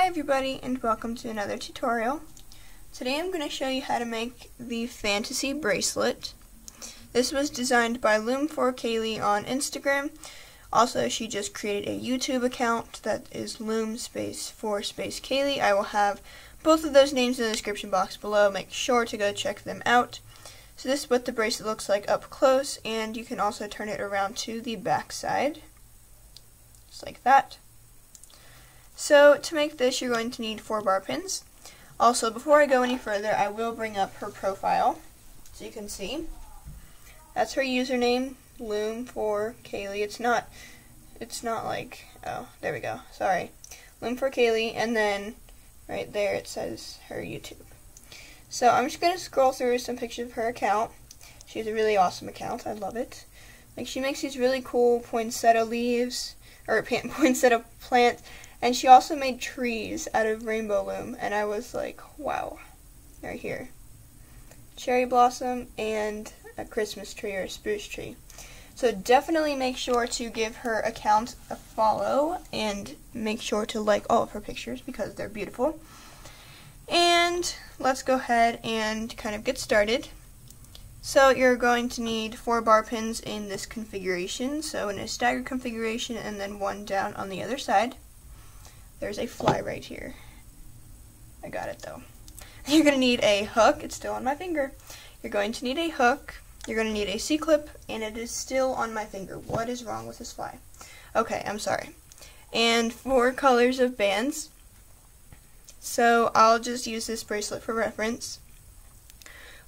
Hi everybody and welcome to another tutorial. Today I'm going to show you how to make the fantasy bracelet. This was designed by Loom for Kaylee on Instagram. Also, she just created a YouTube account that is Loom for Kaylee. I will have both of those names in the description box below. Make sure to go check them out. So this is what the bracelet looks like up close, and you can also turn it around to the back side. Just like that. So to make this, you're going to need 4 bar pins. Also, before I go any further, I will bring up her profile so you can see. That's her username, Loom for Kaylee. It's not like, oh, there we go. Sorry. Loom for Kaylee, and then right there it says her YouTube. So I'm just going to scroll through some pictures of her account. She has a really awesome account. I love it. Like, she makes these really cool poinsettia leaves, or poinsettia plants. And she also made trees out of rainbow loom, and I was like, wow, right here. Cherry blossom and a Christmas tree or a spruce tree. So definitely make sure to give her account a follow and make sure to like all of her pictures because they're beautiful. And let's go ahead and kind of get started. So you're going to need 4 bar pins in this configuration, so in a staggered configuration and then 1 down on the other side. There's a fly right here. I got it though. You're going to need a hook. It's still on my finger. You're going to need a hook. You're going to need a C-clip, and it is still on my finger. What is wrong with this fly? Okay, I'm sorry. And 4 colors of bands. So I'll just use this bracelet for reference.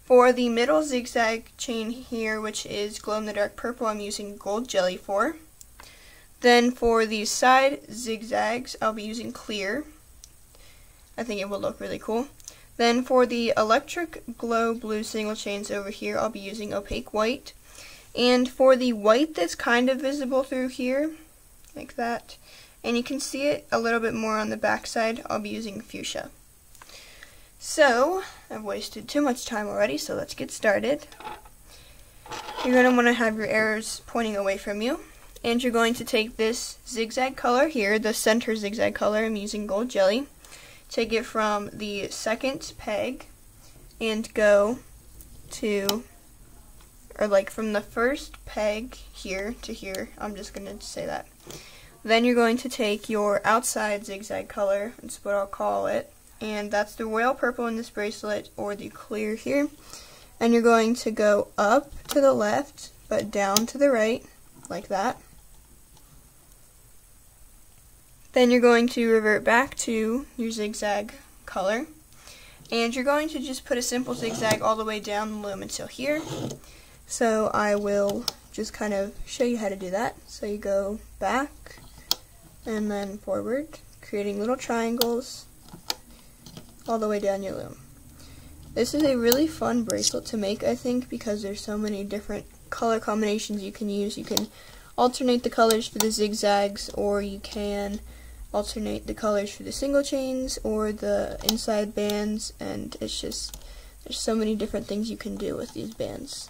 For the middle zigzag chain here, which is glow-in-the-dark purple, I'm using gold jelly for. Then for the side zigzags, I'll be using clear. I think it will look really cool. Then for the electric glow blue single chains over here, I'll be using opaque white. And for the white that's kind of visible through here, like that, and you can see it a little bit more on the back side, I'll be using fuchsia. So, I've wasted too much time already, so let's get started. You're going to want to have your arrows pointing away from you. And you're going to take this zigzag color here, the center zigzag color, I'm using gold jelly. Take it from the second peg and go to, or like from the first peg here to here, I'm just going to say that. Then you're going to take your outside zigzag color, that's what I'll call it, and that's the royal purple in this bracelet, or the clear here. And you're going to go up to the left, but down to the right, like that. Then you're going to revert back to your zigzag color, and you're going to just put a simple zigzag all the way down the loom until here. So I will just kind of show you how to do that. So you go back and then forward, creating little triangles all the way down your loom. This is a really fun bracelet to make, I think, because there's so many different color combinations you can use. You can alternate the colors for the zigzags, or you can alternate the colors for the single chains or the inside bands, and it's just, there's so many different things you can do with these bands.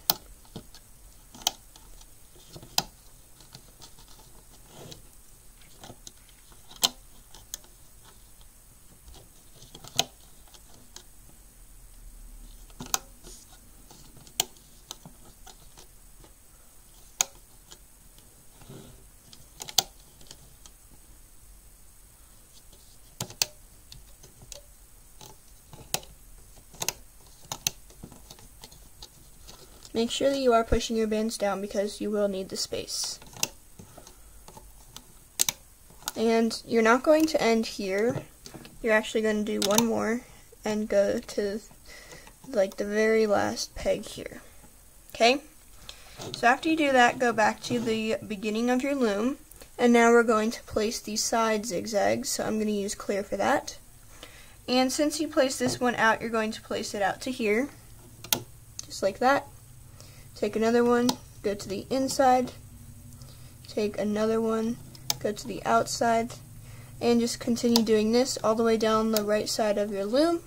Make sure that you are pushing your bands down because you will need the space. And you're not going to end here. You're actually going to do one more and go to like the very last peg here. Okay? So after you do that, go back to the beginning of your loom. And now we're going to place the side zigzags. So I'm going to use clear for that. And since you place this one out, you're going to place it out to here. Just like that. Take another one, go to the inside, take another one, go to the outside, and just continue doing this all the way down the right side of your loom.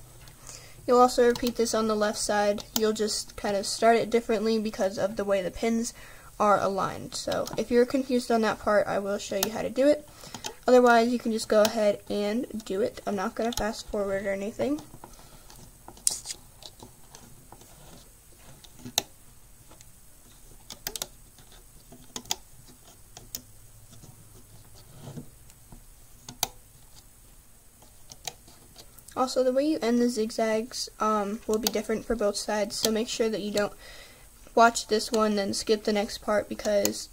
You'll also repeat this on the left side. You'll just kind of start it differently because of the way the pins are aligned. So if you're confused on that part, I will show you how to do it. Otherwise, you can just go ahead and do it. I'm not going to fast forward or anything. Also, the way you end the zigzags will be different for both sides, so make sure that you don't watch this one then skip the next part, because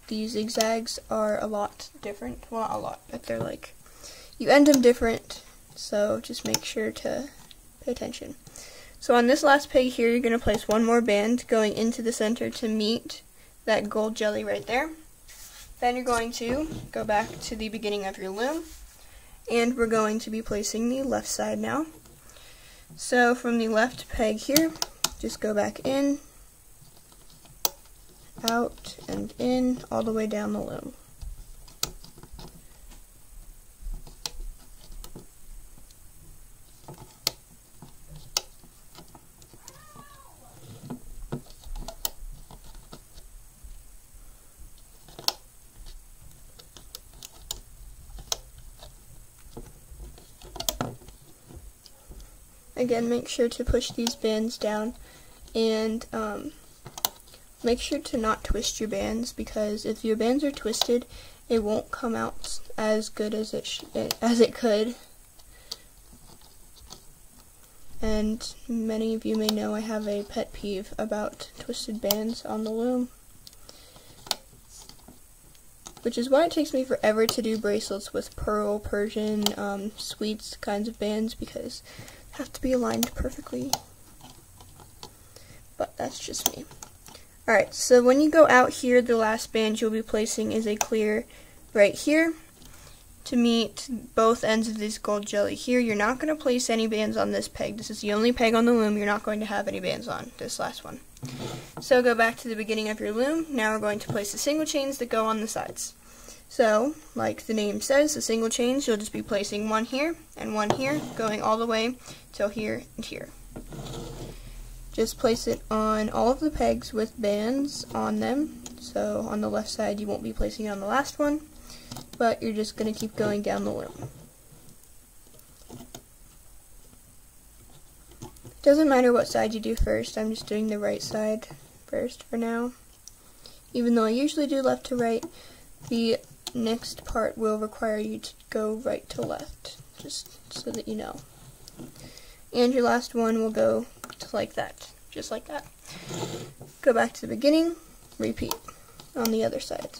these zigzags are a lot different. Well, not a lot, but they're like, you end them different, so just make sure to pay attention. So on this last peg here, you're going to place one more band going into the center to meet that gold jelly right there. Then you're going to go back to the beginning of your loom, and we're going to be placing the left side now. So from the left peg here, just go back in, out, and in, all the way down the loom. Again, make sure to push these bands down, and make sure to not twist your bands, because if your bands are twisted, it won't come out as good as it could. And many of you may know I have a pet peeve about twisted bands on the loom, which is why it takes me forever to do bracelets with pearl, Persian, sweets kinds of bands, because have to be aligned perfectly, but that's just me. Alright, so when you go out here, the last band you'll be placing is a clear right here to meet both ends of this gold jelly here. You're not going to place any bands on this peg. This is the only peg on the loom you're not going to have any bands on, this last one. So go back to the beginning of your loom. Now we're going to place the single chains that go on the sides. So, like the name says, the single chains, you'll just be placing one here and one here, going all the way till here and here. Just place it on all of the pegs with bands on them. So on the left side you won't be placing it on the last one, but you're just going to keep going down the loom. Doesn't matter what side you do first, I'm just doing the right side first for now. Even though I usually do left to right, the next part will require you to go right to left, just so that you know. And your last one will go to like that, just like that. Go back to the beginning, repeat on the other side.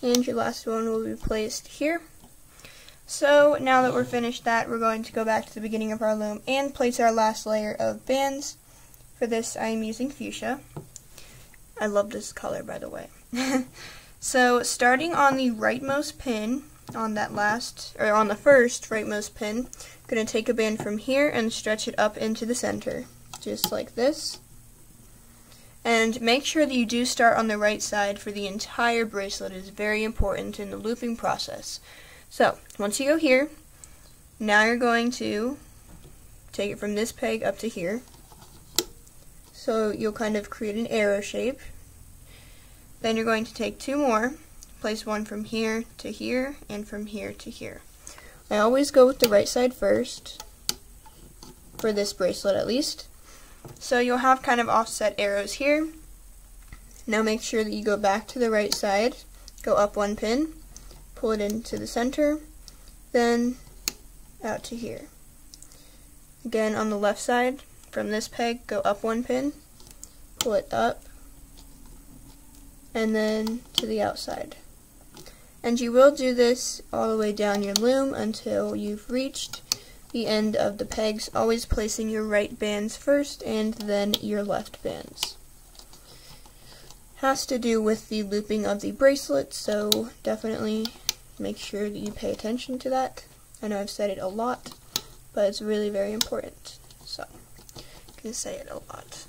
And your last one will be placed here. So now that we're finished that, we're going to go back to the beginning of our loom and place our last layer of bands. For this, I am using fuchsia. I love this color, by the way. So starting on the rightmost pin, on that last, or on the first rightmost pin, I'm going to take a band from here and stretch it up into the center, just like this. And make sure that you do start on the right side for the entire bracelet. It is very important in the looping process. So, once you go here, now you're going to take it from this peg up to here. So you'll kind of create an arrow shape. Then you're going to take two more, place one from here to here, and from here to here. I always go with the right side first, for this bracelet at least. So you'll have kind of offset arrows here. Now make sure that you go back to the right side, go up one pin, pull it into the center, then out to here. Again on the left side, from this peg, go up one pin, pull it up, and then to the outside. And you will do this all the way down your loom until you've reached the end of the pegs, always placing your right bands first and then your left bands. Has to do with the looping of the bracelet, so definitely make sure that you pay attention to that. I know I've said it a lot, but it's really very important, so I'm going to say it a lot.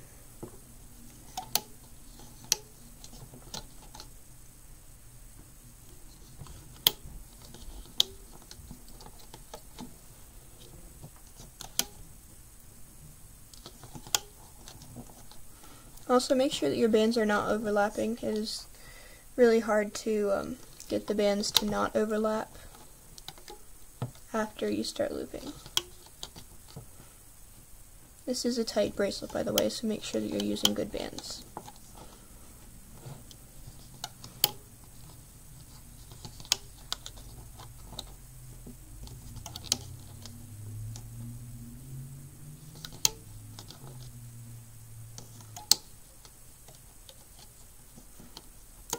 Also, make sure that your bands are not overlapping. It is really hard to get the bands to not overlap after you start looping. This is a tight bracelet, by the way, so make sure that you're using good bands.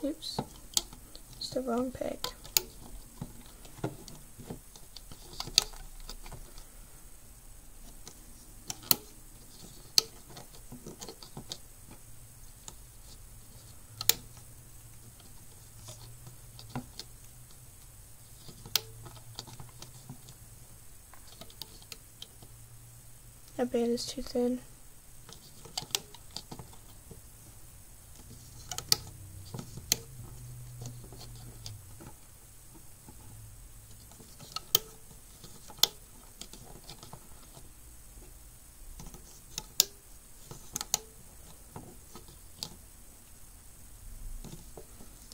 Oops, it's the wrong peg. That band is too thin.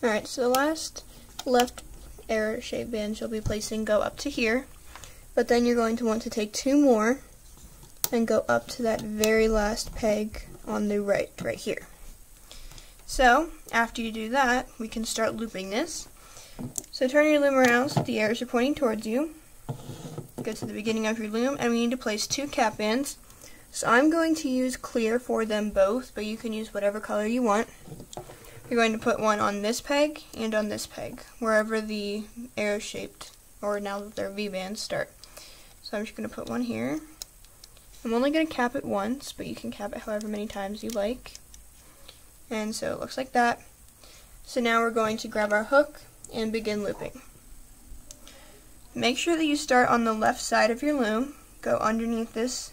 Alright, so the last left arrow shaped bands you'll be placing go up to here, but then you're going to want to take two more and go up to that very last peg on the right here. So, after you do that, we can start looping this. So turn your loom around so the arrows are pointing towards you. Go to the beginning of your loom, and we need to place two cap bands. So I'm going to use clear for them both, but you can use whatever color you want. You're going to put one on this peg and on this peg, wherever the arrow shaped, or now that they're V bands, start. So I'm just going to put one here. I'm only going to cap it once, but you can cap it however many times you like. And so it looks like that. So now we're going to grab our hook and begin looping. Make sure that you start on the left side of your loom, go underneath this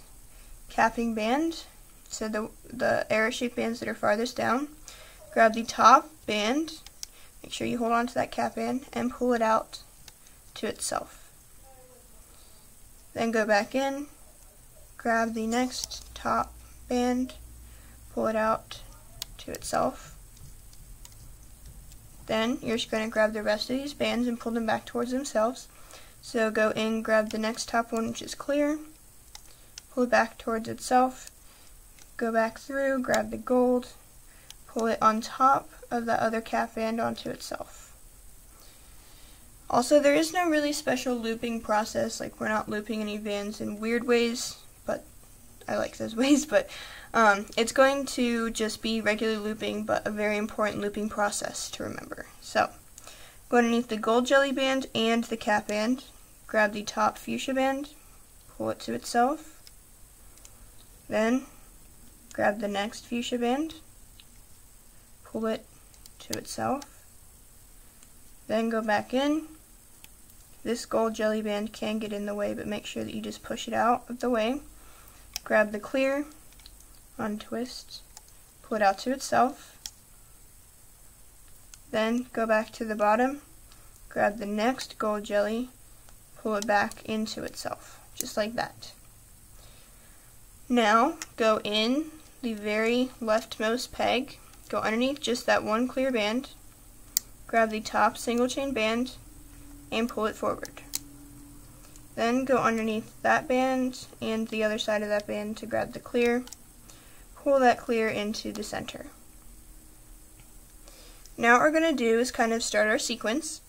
capping band, so the arrow shaped bands that are farthest down. Grab the top band, make sure you hold on to that cap band, and pull it out to itself. Then go back in, grab the next top band, pull it out to itself. Then you're just going to grab the rest of these bands and pull them back towards themselves. So go in, grab the next top one, which is clear, pull it back towards itself, go back through, grab the gold, pull it on top of the other cap band onto itself. Also, there is no really special looping process, like we're not looping any bands in weird ways, but I like those ways, but it's going to just be regular looping, but a very important looping process to remember. So, go underneath the gold jelly band and the cap band, grab the top fuchsia band, pull it to itself, then grab the next fuchsia band, pull it to itself, then go back in. This gold jelly band can get in the way, but make sure that you just push it out of the way. Grab the clear, untwist, pull it out to itself, then go back to the bottom, grab the next gold jelly, pull it back into itself, just like that. Now go in the very leftmost peg, go underneath just that one clear band, grab the top single chain band, and pull it forward. Then go underneath that band and the other side of that band to grab the clear, pull that clear into the center. Now what we're going to do is kind of start our sequence.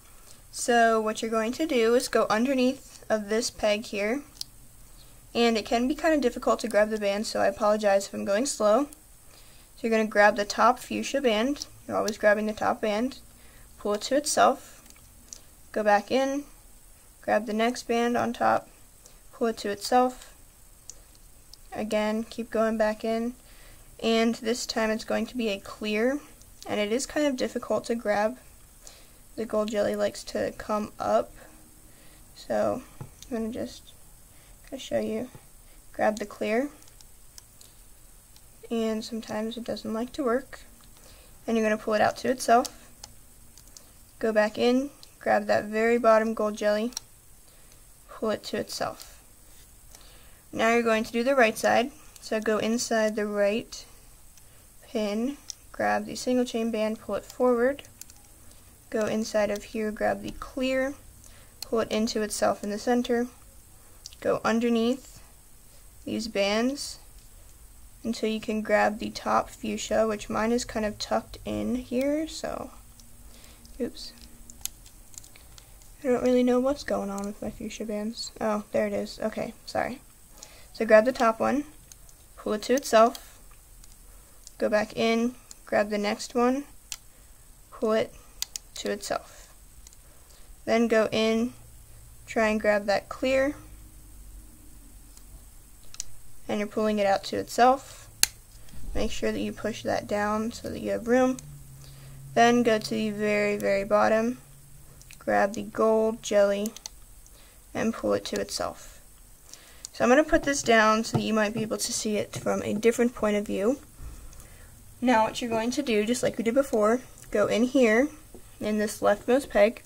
So what you're going to do is go underneath of this peg here, and it can be kind of difficult to grab the band, so I apologize if I'm going slow. So you're going to grab the top fuchsia band, you're always grabbing the top band, pull it to itself, go back in, grab the next band on top, pull it to itself, again keep going back in, and this time it's going to be a clear, and it is kind of difficult to grab. The gold jelly likes to come up, so I'm going to just show you. Grab the clear, and sometimes it doesn't like to work, and you're going to pull it out to itself, go back in, grab that very bottom gold jelly, pull it to itself. Now you're going to do the right side, so go inside the right pin, grab the single chain band, pull it forward, go inside of here, grab the clear, pull it into itself in the center, go underneath these bands until you can grab the top fuchsia, which mine is kind of tucked in here, so oops. I don't really know what's going on with my fuchsia bands. Oh, there it is. Okay, sorry. So grab the top one, pull it to itself, go back in, grab the next one, pull it to itself. Then go in, try and grab that clear, and you're pulling it out to itself. Make sure that you push that down so that you have room. Then go to the very, very bottom, grab the gold jelly, and pull it to itself. So I'm going to put this down so that you might be able to see it from a different point of view. Now what you're going to do, just like we did before, go in here, in this leftmost peg,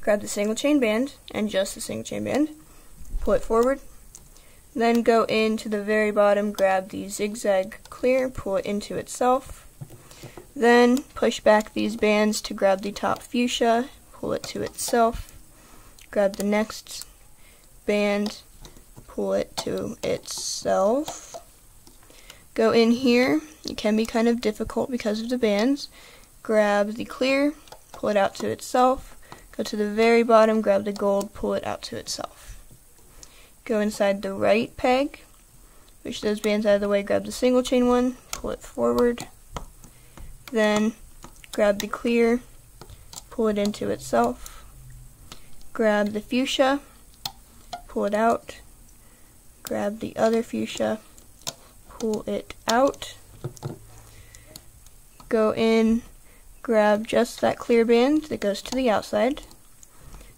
grab the single chain band, and just the single chain band, pull it forward, then go into the very bottom, grab the zigzag clear, pull it into itself, then push back these bands to grab the top fuchsia, pull it to itself, grab the next band, pull it to itself, go in here. It can be kind of difficult because of the bands, grab the clear, pull it out to itself, go to the very bottom, grab the gold, pull it out to itself. Go inside the right peg, push those bands out of the way, grab the single chain one, pull it forward, then grab the clear, pull it into itself, grab the fuchsia, pull it out, grab the other fuchsia, pull it out, go in, grab just that clear band that goes to the outside,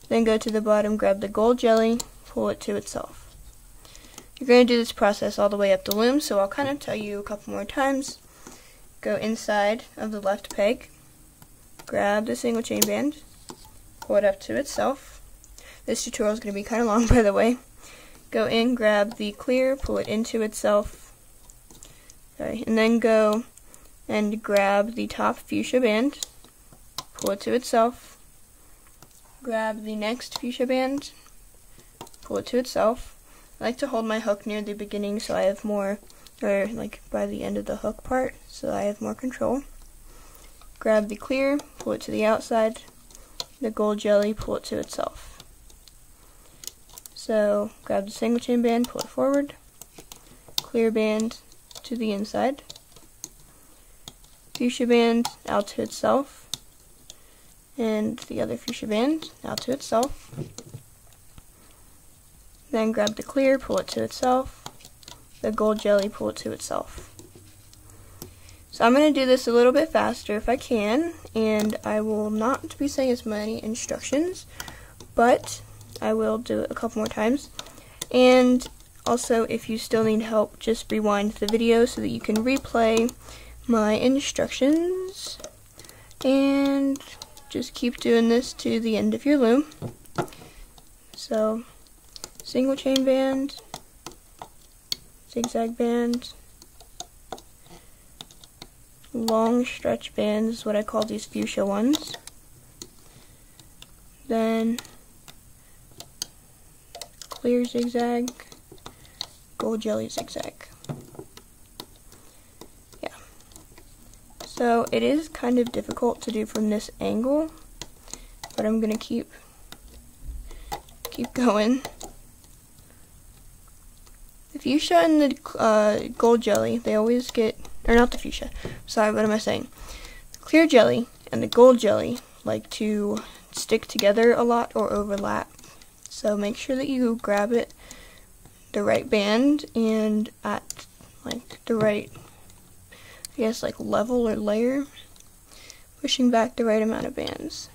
then go to the bottom, grab the gold jelly, pull it to itself. You're going to do this process all the way up the loom, so I'll kind of tell you a couple more times. Go inside of the left peg, grab the single chain band, pull it up to itself. This tutorial is going to be kind of long, by the way. Go in, grab the clear, pull it into itself, and then go and grab the top fuchsia band, pull it to itself, grab the next fuchsia band, pull it to itself. I like to hold my hook near the beginning so I have more, or like by the end of the hook part, so I have more control. Grab the clear, pull it to the outside, the gold jelly, pull it to itself. So grab the single chain band, pull it forward, clear band to the inside, fuchsia band out to itself, and the other fuchsia band out to itself. Then grab the clear, pull it to itself, the gold jelly, pull it to itself. So I'm going to do this a little bit faster if I can, and I will not be saying as many instructions, but I will do it a couple more times. And also, if you still need help, just rewind the video so that you can replay my instructions, and just keep doing this to the end of your loom. So, single chain band, zigzag band, long stretch band is what I call these fuchsia ones. Then clear zigzag, gold jelly zigzag. Yeah. So it is kind of difficult to do from this angle, but I'm gonna keep going. The fuchsia and the gold jelly, they always get, or not the fuchsia, sorry, what am I saying? The clear jelly and the gold jelly like to stick together a lot or overlap. So make sure that you grab it the right band and at like the right, I guess like level or layer, pushing back the right amount of bands.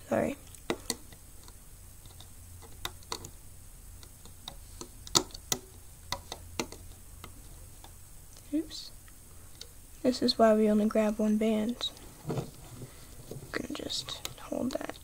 Sorry. Oops. This is why we only grab one band. I'm gonna just hold that.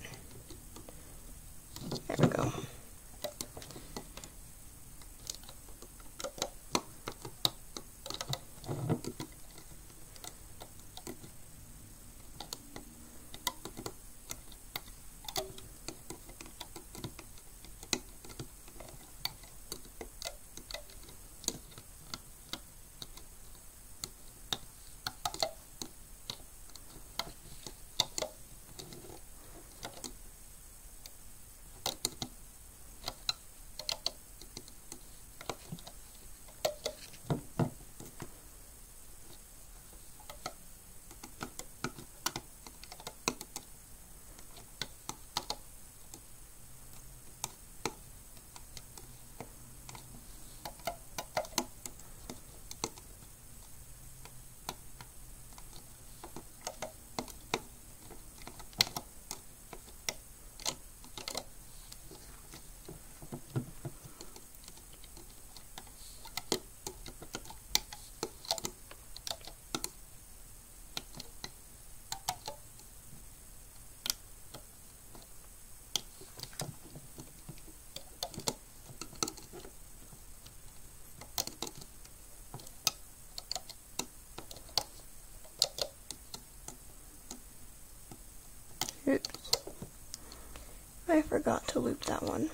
I forgot to loop that one.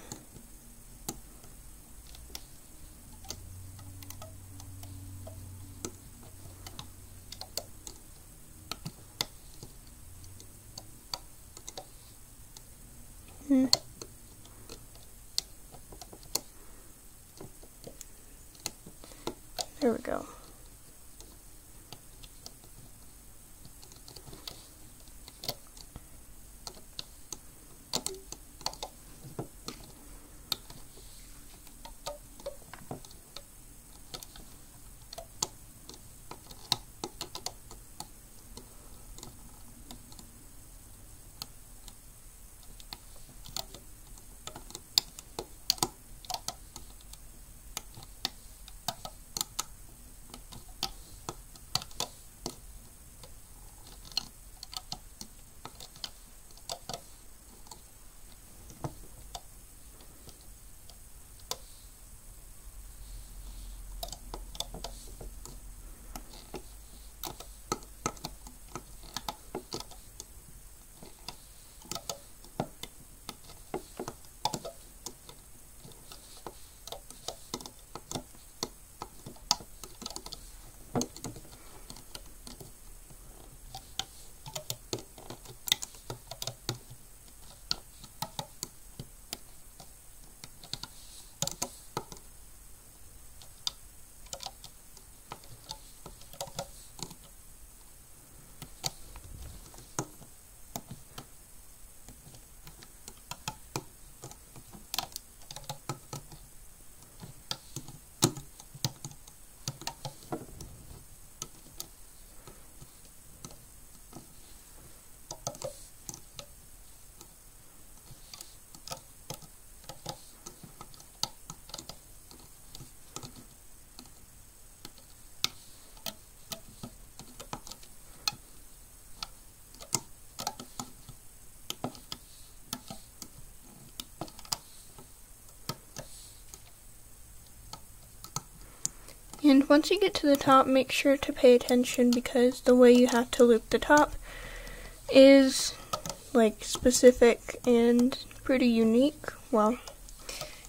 There we go. And once you get to the top, make sure to pay attention because the way you have to loop the top is like specific and pretty unique. Well,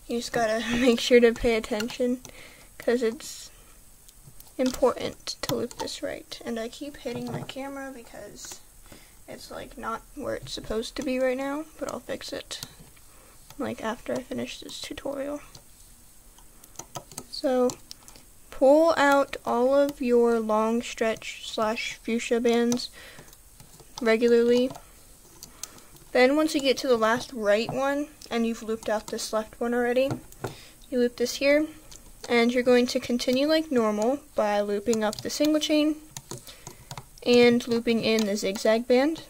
you just gotta make sure to pay attention because it's important to loop this right. And I keep hitting my camera because it's like not where it's supposed to be right now, but I'll fix it like after I finish this tutorial. So pull out all of your long stretch / fuchsia bands regularly. Then once you get to the last right one, and you've looped out this left one already, you loop this here, and you're going to continue like normal by looping up the single chain and looping in the zigzag band.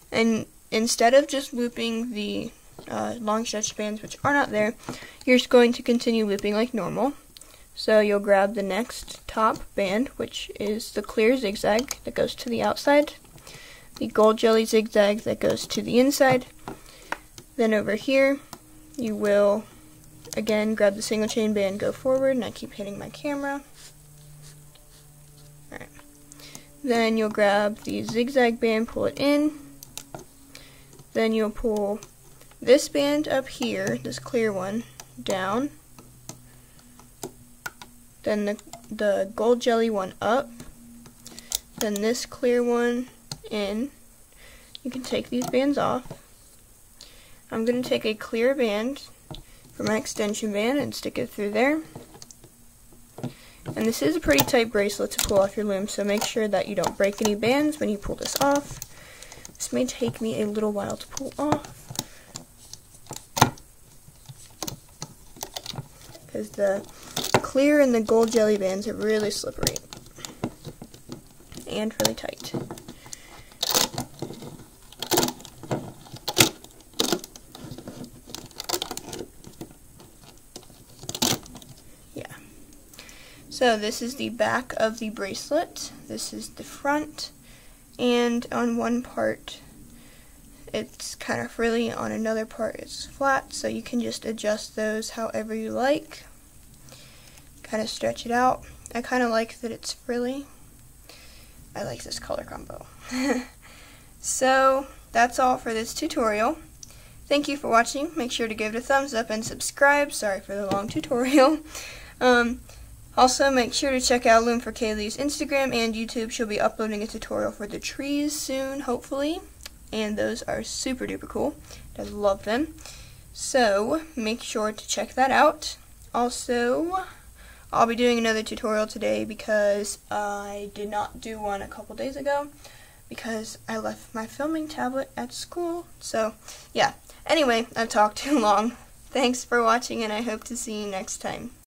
And instead of just looping the long stretch bands, which are not there, you're just going to continue looping like normal. So you'll grab the next top band, which is the clear zigzag that goes to the outside, the gold jelly zigzag that goes to the inside. Then over here, you will again grab the single chain band, go forward, and I keep hitting my camera. Alright. Then you'll grab the zigzag band, pull it in. Then you'll pull this band up here, this clear one, down. Then the gold jelly one up, then this clear one in. You can take these bands off. I'm going to take a clear band for my extension band and stick it through there. And this is a pretty tight bracelet to pull off your loom, so make sure that you don't break any bands when you pull this off. This may take me a little while to pull off, because the clear and the gold jelly bands are really slippery and really tight. Yeah. So this is the back of the bracelet. This is the front, and on one part it's kind of frilly, on another part it's flat, so you can just adjust those however you like. Kind of stretch it out. I kind of like that it's frilly. I like this color combo. So that's all for this tutorial. Thank you for watching. Make sure to give it a thumbs up and subscribe. Sorry for the long tutorial. Also, make sure to check out Loom for Kaylee's Instagram and YouTube. She'll be uploading a tutorial for the trees soon, hopefully. And those are super duper cool. I love them. So, make sure to check that out. Also, I'll be doing another tutorial today because I did not do one a couple days ago because I left my filming tablet at school. So, yeah. Anyway, I've talked too long. Thanks for watching, and I hope to see you next time.